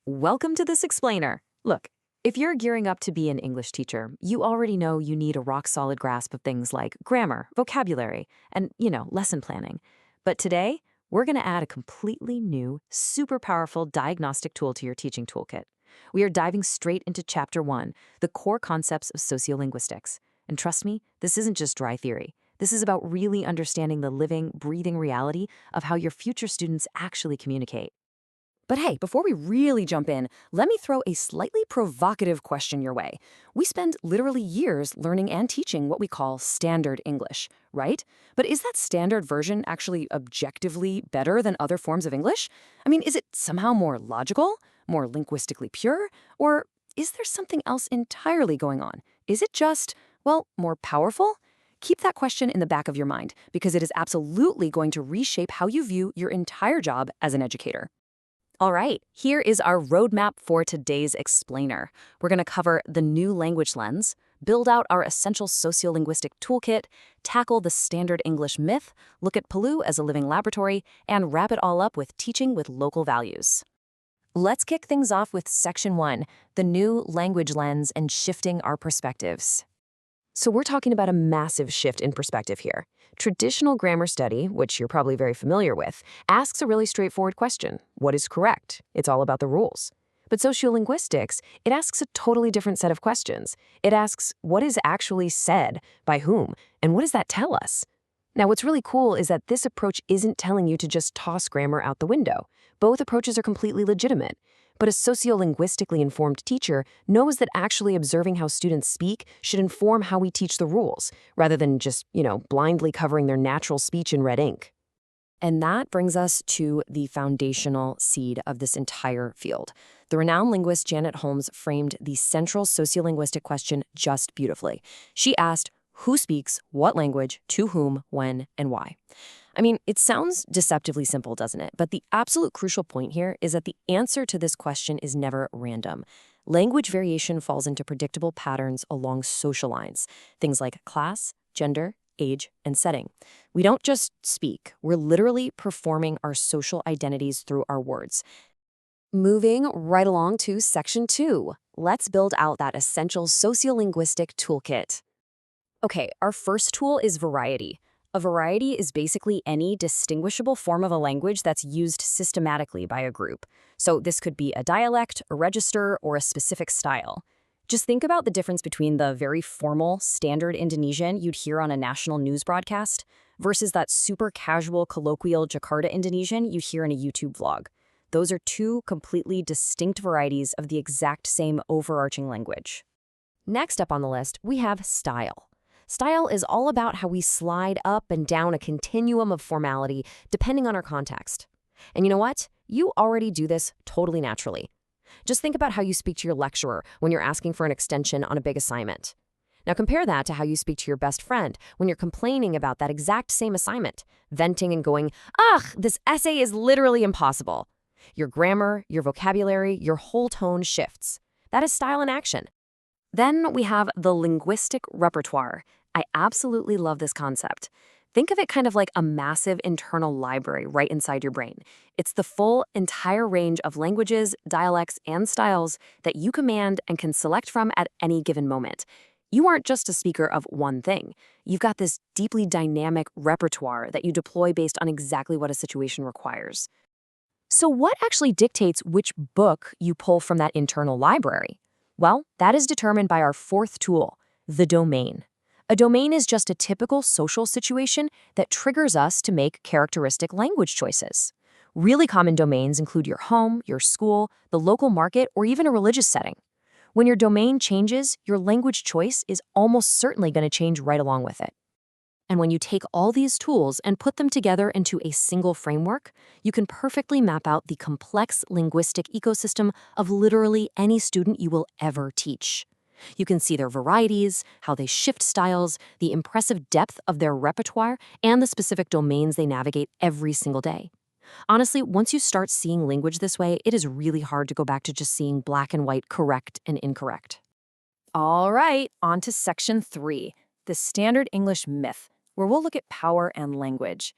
Welcome to this explainer. Look, if you're gearing up to be an English teacher, you already know you need a rock-solid grasp of things like grammar, vocabulary, and, lesson planning. But today, we're going to add a completely new, super powerful diagnostic tool to your teaching toolkit. We are diving straight into Chapter 1, the core concepts of sociolinguistics. And trust me, this isn't just dry theory. This is about really understanding the living, breathing reality of how your future students actually communicate. But hey, before we really jump in, let me throw a slightly provocative question your way. We spend literally years learning and teaching what we call standard English, right? But is that standard version actually objectively better than other forms of English? I mean, is it somehow more logical, more linguistically pure, or is there something else entirely going on? Is it just, more powerful? Keep that question in the back of your mind, because it is absolutely going to reshape how you view your entire job as an educator. All right, here is our roadmap for today's explainer. We're going to cover the new language lens, build out our essential sociolinguistic toolkit, tackle the standard English myth, look at Paloo as a living laboratory, and wrap it all up with teaching with local values. Let's kick things off with Section 1, the new language lens and shifting our perspectives. So we're talking about a massive shift in perspective here. Traditional grammar study, which you're probably very familiar with, asks a really straightforward question. What is correct? It's all about the rules. But sociolinguistics, it asks a totally different set of questions. It asks, what is actually said, by whom, and what does that tell us? Now, what's really cool is that this approach isn't telling you to just toss grammar out the window. Both approaches are completely legitimate. But a sociolinguistically informed teacher knows that actually observing how students speak should inform how we teach the rules, rather than just, blindly covering their natural speech in red ink. And that brings us to the foundational seed of this entire field. The renowned linguist Janet Holmes framed the central sociolinguistic question just beautifully. She asked, who speaks what language, to whom, when, and why? I mean, it sounds deceptively simple, doesn't it? But the absolute crucial point here is that the answer to this question is never random. Language variation falls into predictable patterns along social lines, things like class, gender, age, and setting. We don't just speak, we're literally performing our social identities through our words. Moving right along to Section 2, let's build out that essential sociolinguistic toolkit. Okay, our first tool is variety. A variety is basically any distinguishable form of a language that's used systematically by a group. So this could be a dialect, a register, or a specific style. Just think about the difference between the very formal, standard Indonesian you'd hear on a national news broadcast versus that super casual, colloquial Jakarta Indonesian you hear in a YouTube vlog. Those are two completely distinct varieties of the exact same overarching language. Next up on the list, we have style. Style is all about how we slide up and down a continuum of formality depending on our context. And you know what? You already do this totally naturally. Just think about how you speak to your lecturer when you're asking for an extension on a big assignment. Now compare that to how you speak to your best friend when you're complaining about that exact same assignment, venting and going, "Ugh, this essay is literally impossible." Your grammar, your vocabulary, your whole tone shifts. That is style in action. Then we have the linguistic repertoire. I absolutely love this concept. Think of it kind of like a massive internal library right inside your brain. It's the full, entire range of languages, dialects, and styles that you command and can select from at any given moment. You aren't just a speaker of one thing. You've got this deeply dynamic repertoire that you deploy based on exactly what a situation requires. So what actually dictates which book you pull from that internal library? Well, that is determined by our fourth tool, the domain. A domain is just a typical social situation that triggers us to make characteristic language choices. Really common domains include your home, your school, the local market, or even a religious setting. When your domain changes, your language choice is almost certainly going to change right along with it. And when you take all these tools and put them together into a single framework, you can perfectly map out the complex linguistic ecosystem of literally any student you will ever teach. You can see their varieties, how they shift styles, the impressive depth of their repertoire, and the specific domains they navigate every single day. Honestly, once you start seeing language this way, it is really hard to go back to just seeing black and white correct and incorrect. All right, on to Section 3, the standard English myth, where we'll look at power and language.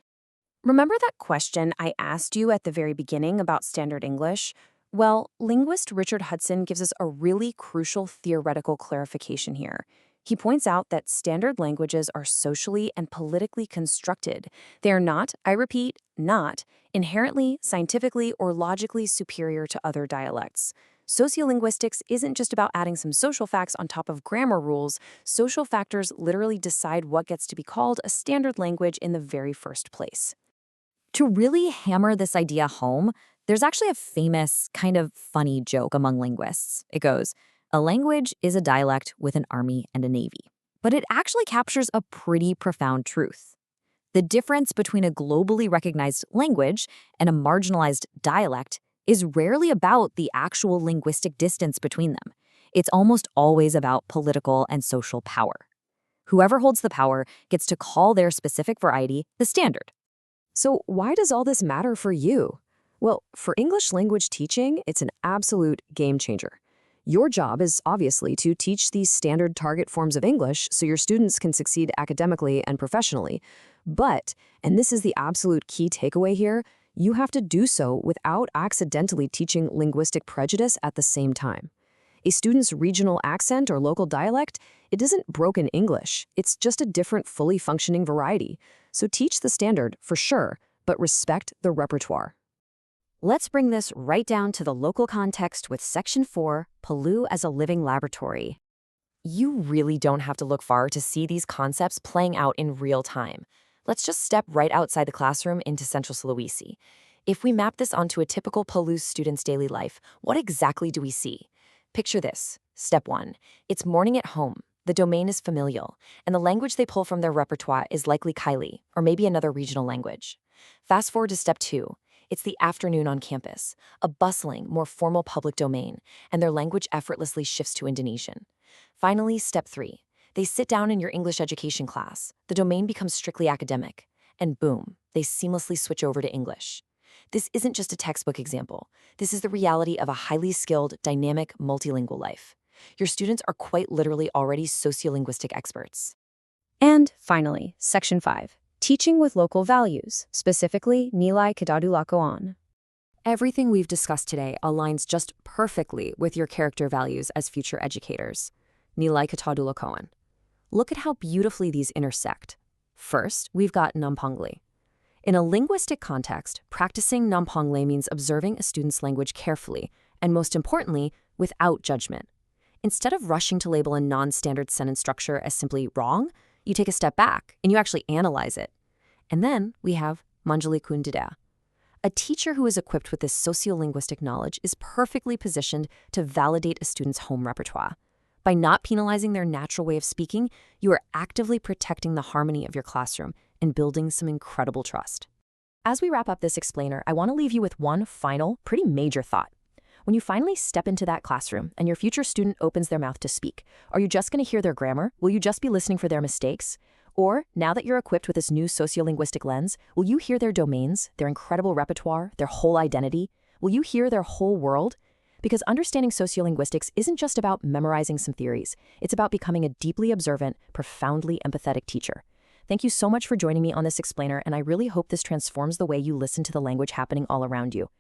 Remember that question I asked you at the very beginning about standard English? Well, linguist Richard Hudson gives us a really crucial theoretical clarification here. He points out that standard languages are socially and politically constructed. They are not, I repeat, not, inherently, scientifically, or logically superior to other dialects. Sociolinguistics isn't just about adding some social facts on top of grammar rules. Social factors literally decide what gets to be called a standard language in the very first place. To really hammer this idea home, there's actually a famous, kind of funny joke among linguists. It goes, a language is a dialect with an army and a navy. But it actually captures a pretty profound truth. The difference between a globally recognized language and a marginalized dialect is rarely about the actual linguistic distance between them. It's almost always about political and social power. Whoever holds the power gets to call their specific variety the standard. So why does all this matter for you? Well, for English language teaching, it's an absolute game changer. Your job is obviously to teach these standard target forms of English so your students can succeed academically and professionally. But, and this is the absolute key takeaway here, you have to do so without accidentally teaching linguistic prejudice at the same time. A student's regional accent or local dialect, it isn't broken English. It's just a different, fully functioning variety. So teach the standard, for sure, but respect the repertoire. Let's bring this right down to the local context with Section 4, Paloo as a living laboratory. You really don't have to look far to see these concepts playing out in real time. Let's just step right outside the classroom into Central Sulawesi. If we map this onto a typical Paloo student's daily life, what exactly do we see? Picture this. Step 1. It's morning at home. The domain is familial, and the language they pull from their repertoire is likely Kaili, or maybe another regional language. Fast forward to Step 2. It's the afternoon on campus, a bustling, more formal public domain, and their language effortlessly shifts to Indonesian. Finally, Step 3. They sit down in your English education class. The domain becomes strictly academic, and boom, they seamlessly switch over to English. This isn't just a textbook example. This is the reality of a highly skilled, dynamic, multilingual life. Your students are quite literally already sociolinguistic experts. And finally, Section 5. Teaching with local values, specifically nilai kedaulatan. Everything we've discussed today aligns just perfectly with your character values as future educators. Nilai kedaulatan. Look at how beautifully these intersect. First, we've got nampangli. In a linguistic context, practicing nampangli means observing a student's language carefully, and most importantly, without judgment. Instead of rushing to label a non-standard sentence structure as simply wrong, you take a step back and you actually analyze it. And then we have manjali kundida. A teacher who is equipped with this sociolinguistic knowledge is perfectly positioned to validate a student's home repertoire. By not penalizing their natural way of speaking, you are actively protecting the harmony of your classroom and building some incredible trust. As we wrap up this explainer, I want to leave you with one final, pretty major thought. When you finally step into that classroom and your future student opens their mouth to speak, are you just going to hear their grammar? Will you just be listening for their mistakes? Or, now that you're equipped with this new sociolinguistic lens, will you hear their domains, their incredible repertoire, their whole identity? Will you hear their whole world? Because understanding sociolinguistics isn't just about memorizing some theories. It's about becoming a deeply observant, profoundly empathetic teacher. Thank you so much for joining me on this explainer, and I really hope this transforms the way you listen to the language happening all around you.